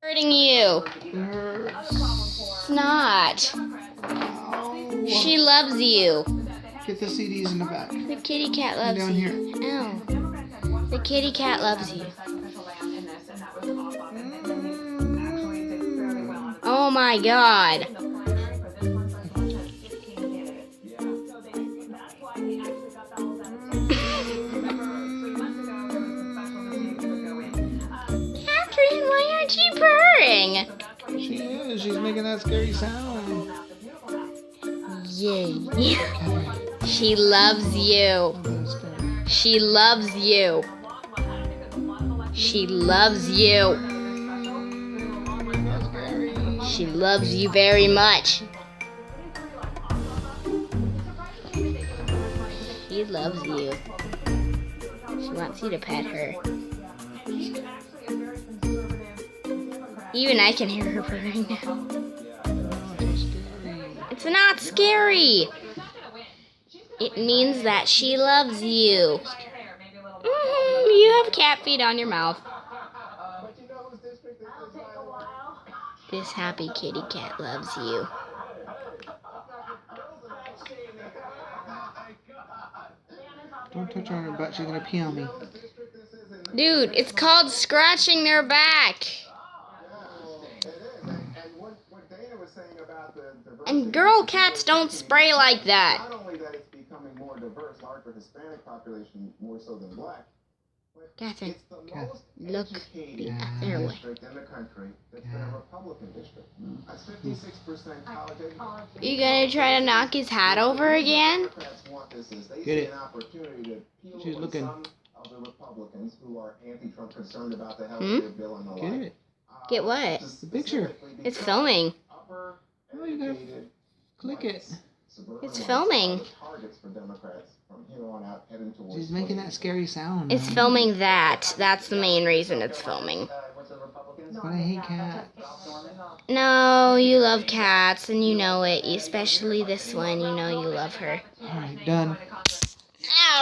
Hurting you. It's not. She loves you. Get the CDs in the back. The kitty cat loves down you. here. Ow. The kitty cat loves you. Oh my god. Cathrin, why aren't you purring? She is. She's making that scary sound. Yay. She loves you. She loves you. She loves you. She loves you very much. She loves you. She wants you to pet her. Even I can hear her purring now. It's not scary. It means that she loves you. You have cat feet on your mouth. This happy kitty cat loves you. Don't touch her on her butt. She's gonna pee on me. Dude, it's called scratching their back. And girl cats don't spray like that. Not only that it's becoming more diverse, larger Hispanic population more so than black. Cathrin, It's the most look educated the other way. district in the country that's been a Republican district. That's 56% college education. You gonna try to knock his hat over again? Democrats want this is they Get see it. an opportunity to appeal She's to looking. some of the Republicans who are anti-Trump, concerned about the health care bill and the Get like. it. Get what? The picture. It's filming. Upper Oh, you gotta educated click it. suburban It's whites filming. are the targets for Democrats from here on out heading towards She's making that scary sound. It's filming that. That's the main reason it's filming. But I hate cats. No, you love cats and you know it. Especially this one. You know you love her. Alright, done. Ow!